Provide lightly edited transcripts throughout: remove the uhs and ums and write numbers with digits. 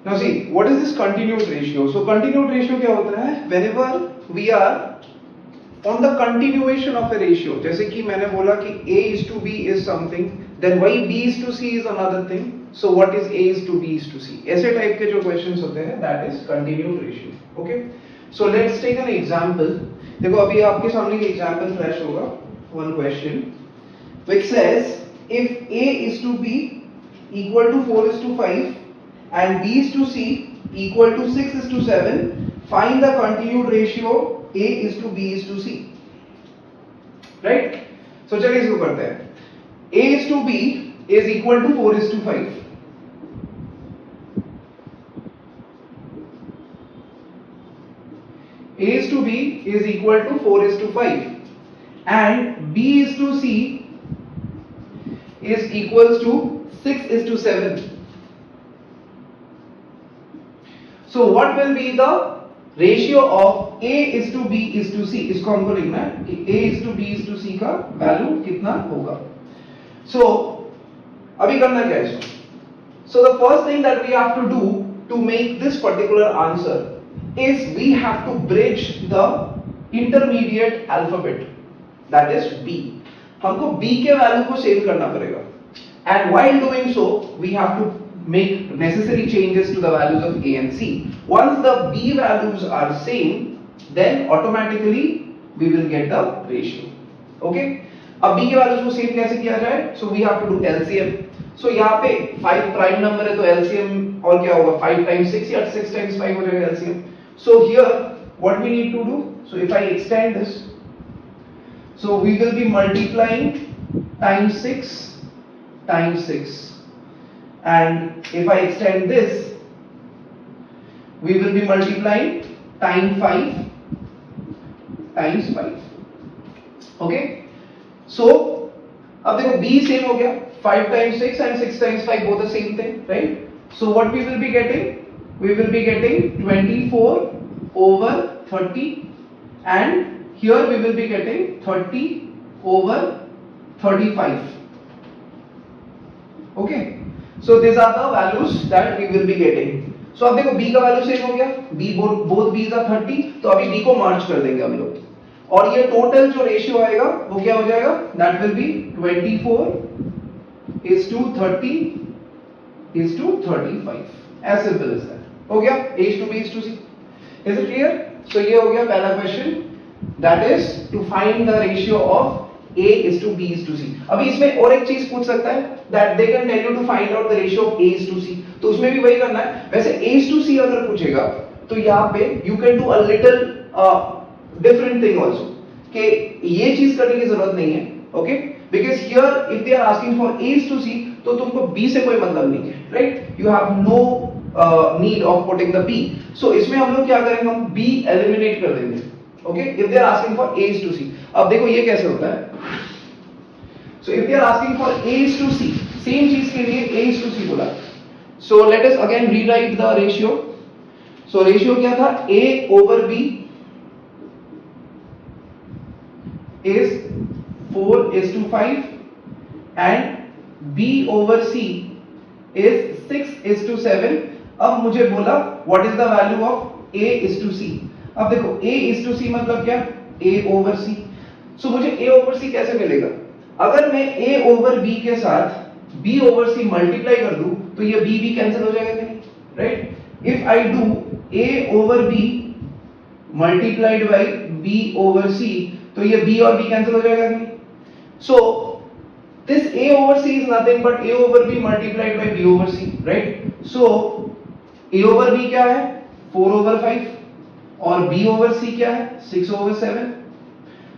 Now see, what is this continued ratio? So continued ratio क्या होता है? Whenever we are on the continuation of a ratio, जैसे कि मैंने बोला कि A is to B is something, then why B is to C is another thing. So what is A is to B is to C? ऐसे type के जो questions होते हैं, that is continued ratio. Okay? So let's take an example. देखो अभी आपके सामने एक example flash होगा. One question which says if A is to B equal to 4 is to 5 and B is to C equal to 6 is to 7, find the continued ratio A is to B is to C. Right? So चलिए इसको करते हैं. A is to B is equal to 4 is to 5. A is to B is equal to 4 is to 5 and B is to C is equals to 6 is to 7. So what will be the ratio of A is to B is to C? इसको हमको लिखना है कि A is to B is to C का value कितना होगा. So अभी करना क्या है इसको? So the first thing that we have to do to make this particular answer is we have to bridge the intermediate alphabet, that is B. हमको B के वैल्यू को सेव करना पड़ेगा. And while doing so, we have to make necessary changes to the values of A and C. Once the B values are same, then automatically we will get the ratio. Okay? अब B के values को same कैसे किया जाए? So we have to do LCM. So यहाँ पे 5 prime number है तो LCM और क्या होगा? 5 times 6 या 6 times 5 हो जाएगा LCM. So here what we need to do? So if I extend this, so we will be multiplying times 6 times 6. And if I extend this, we will be multiplying times 5 times 5. Okay? So अब देखो B same हो गया, 5 times 6 and 6 times 5 both the same thing, right? So what we will be getting? We will be getting 24 over 30 and here we will be getting 30 over 35. Okay? So these are the values that we will be getting. So अब देखो B का value same हो गया, B both B's are 30, तो अभी B को मर्ज कर देंगे हम लोग. और ये टोटल जो रेशियो आएगा वो क्या हो जाएगा? That will be 24 is to 30 is to 35. As simple as that. हो गया? A is to B is to C. Is it clear? So ये हो गया पहला question. That is to find the ratio of A is to B is to C. अभी इसमें और एक चीज पूछ सकता है that they can tell you to find out the ratio of A is to C. तो उसमें भी वही करना है. वैसे A is to C अगर पूछेगा तो यहाँ पे you can do a little different thing also. कि ये चीज करने की जरूरत नहीं है. Okay? Because here if they are asking for A is to C तो तुमको B से कोई मतलब नहीं है. Right? You have no need of putting the B. So इसमें हम लोग क्या करेंगे? हम B eliminate कर देंगे. Okay? If they are asking for A is to C. अब देखो ये कैसे होता है. So if they are asking for A is to C, same चीज के लिए A is to C बोला. So let us again rewrite the ratio. So ratio क्या था? A over B is 4 is to 5 and B over C is 6 is to 7. अब मुझे बोला what is the value of A is to C. अब देखो A is to C मतलब क्या? A over C. So मुझे A over C कैसे मिलेगा? अगर मैं A over B के साथ B over C मल्टीप्लाई कर दूं तो ये B भी कैंसिल हो जाएगा नहीं, right? If I do A over B multiplied by B over C तो ये B और B कैंसिल हो जाएगा नहीं. So this A over C is nothing but A over B multiplied by B over C, right? So A over B क्या है? 4 over 5 और B over C क्या है? 6 over 7.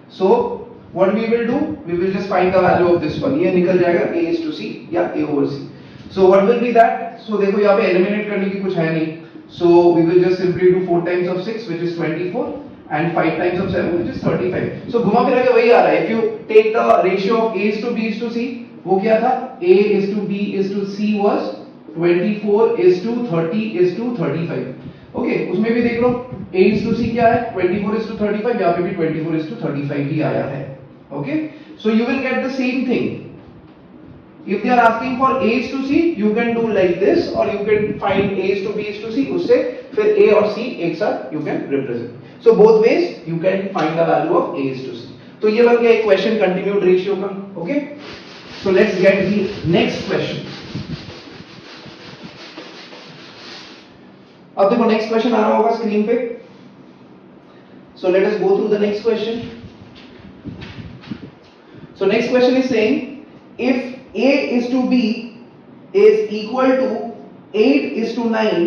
So what we will do? We will just find the value of this one. ये निकल जाएगा A is to C या A over C. So what will be that? So देखो यहाँ पे eliminate करने की कुछ है नहीं. So we will just simply do 4 times of 6 which is 24 and 5 times of 7 which is 35. So घुमा फिरा के वही आ रहा है. If you take the ratio of A is to B is to C, वो क्या था? A is to B is to C was 24 is to 30 is to 35. Okay, उसमें भी देख लो A is to C क्या है? 24 is to 35. यहाँ पे भी 24 is to 35 ही आया है. Okay, so you will get the same thing. If they are asking for A is to C, you can do like this, or you can find A is to B is to C. उससे फिर A और C एक साथ you can represent. So both ways you can find the value of A is to C. तो ये बन गया एक क्वेश्चन कंटिन्यूड रेशियो का. Okay, so let's get the next question. अब देखो नेक्स्ट क्वेश्चन आ रहा होगा स्क्रीन पे. So let us go through the next question. So next question is saying if A is to B is equal to 8 is to 9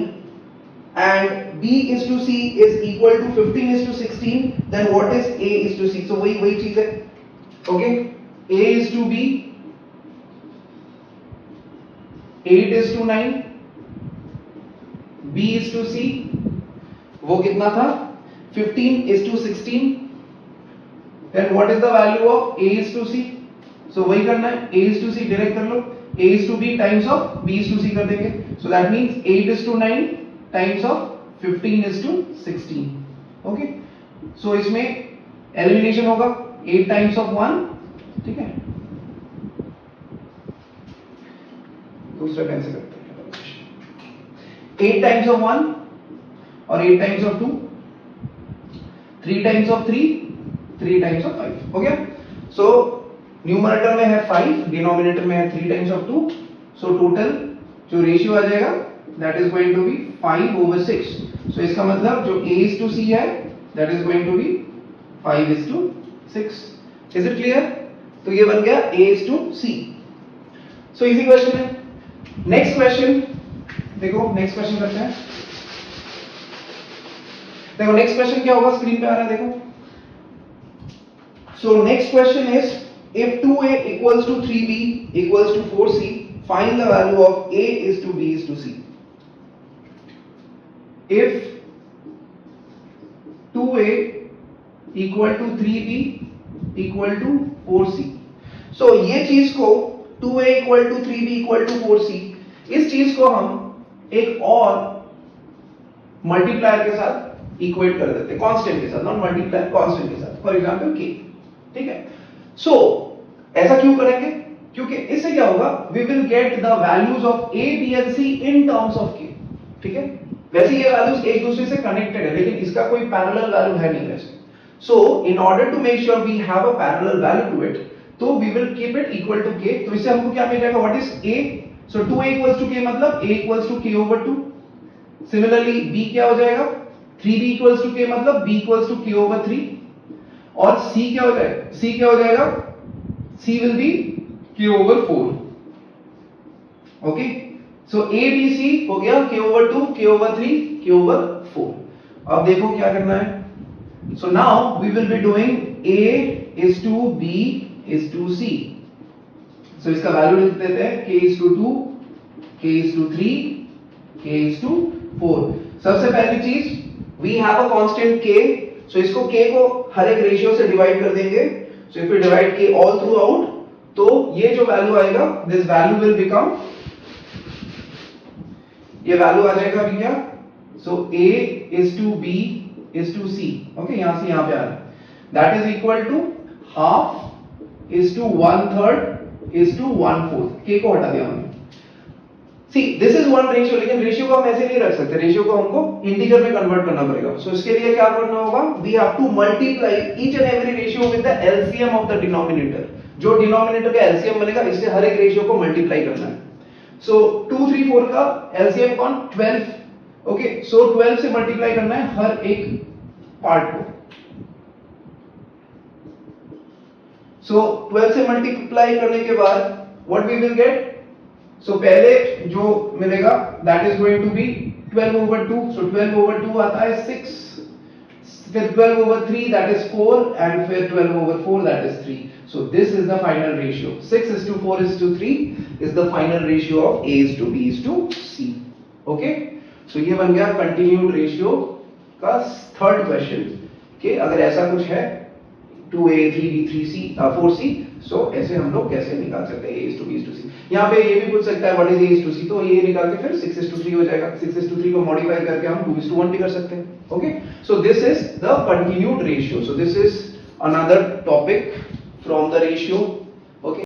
and B is to C is equal to 15 is to 16, then what is A is to C? So वही चीज है. Okay, A is to B 8 is to 9, B is to C वो कितना था 15 is to 16. Then what is the value of A is to C? So वही करना है. A is to C direct कर लो. A is to B times of B is to C कर देंगे. So that means 8 is to 9 times of 15 is to 16. Okay. So इसमें elimination होगा 8 times of 1. ठीक है, दूसरा कैंसिल करते हैं. 8 टाइम्स ऑफ 1 और 8 times of 2, 3 times of 3, 3 times of 5. हो गया. सो न्यूमरेटर में है 5, डिनोमिनेटर में है 3 टाइम्स ऑफ 2. सो टोटल जो रेशियो आ जाएगा that is going to be 5/6. So इसका मतलब जो A is to C है that is going to be 5:6. Is it clear? तो ये बन गया A is to C. So easy question है. नेक्स्ट क्वेश्चन देखो, नेक्स्ट क्वेश्चन करते हैं. देखो नेक्स्ट क्वेश्चन क्या होगा, स्क्रीन पे आ रहा है देखो. So next question is if 2A equals to 3B equals to 4C, find the value of A is to B is to C. If 2A equal to 3B equal to 4C, so ये चीज को 2A equal to 3B equal to 4C, इस चीज को हम एक और multiplier के साथ इक्वेट कर देते हैं, कांस्टेंट के साथ, नॉट मल्टीप्लायर, कांस्टेंट के साथ. For example K. ठीक है. सो ऐसा क्यों करेंगे? क्योंकि इससे क्या होगा, we will get the values of A, B and C in terms of K. ठीक है. वैसे ये वैल्यूज एक दूसरे से कनेक्टेड है, लेकिन इसका कोई पैरेलल वैल्यू है नहीं वैसे. So in order to make sure we have a parallel value to it, तो we will keep it equal to K. तो इससे हमको क्या मिल जाएगा, what is A? So 2A equals to K मतलब A equals to K/2. Similarly B क्या हो जाएगा, 3B इक्वल्स टू K मतलब B इक्वल्स टू K/3. और C क्या हो जाएगा, C क्या हो जाएगा, C will be K/4. Okay, so A B C हो गया K/2, K/3, K/4. अब देखो क्या करना है. So now we will be doing A is to B is to C. So इसका वैल्यू लिख देते हैं K is to 2, K is to 3, K is to 4. सबसे पहली चीज we have a constant K. So इसको K को हर एक रेशियो से डिवाइड कर देंगे. So if we divide K all throughout, तो ये जो वैल्यू आएगा, this value will become, ये वैल्यू आ जाएगा अभी क्या, so A is to B is to C. Okay, यहां से यहां पे आ रहा है. That is equal to half is to 1/3 is to 1/4. K को हटा दिया हमने. See, this is one ratio, लेकिन रेशियो को हम ऐसे नहीं रख सकते. रेशियो को हमको इंटीजर में कन्वर्ट करना पड़ेगा. सो इसके लिए क्या करना होगा, we have to multiply each and every ratio with the LCM of the denominator. जो डिनोमिनेटर का LCM बनेगा, इससे हर एक रेशियो को मल्टीप्लाई करना है. सो 2, 3, 4 का LCM कौन, 12. ओके, सो 12 से मल्टीप्लाई करना है हर एक पार्ट को. सो 12 से मल्टीप्लाई करने के बाद what we will get, so पहले जो मिलेगा that is going to be 12/2. So 12/2 आता है 6, फिर 12/3 दैट इज 4 एंड फिर 12/4 that is 3. So this is the final ratio. 6:4:3 is the final ratio of A is to B is to C. Okay? So ये बन गया continued ratio का third question कि अगर ऐसा कुछ है 2A 3B 3C 4C, so ऐसे हम लोग कैसे निकाल सकते हैं A is to B is to C. यहाँ पे ये भी पूछ सकता है what is A is to C, तो ये निकाल के फिर 6:3 हो जाएगा. 6:3 को मॉडिफाई करके हम 2:1 भी कर सकते हैं. Okay? So this is the continued ratio. So this is another topic from the ratio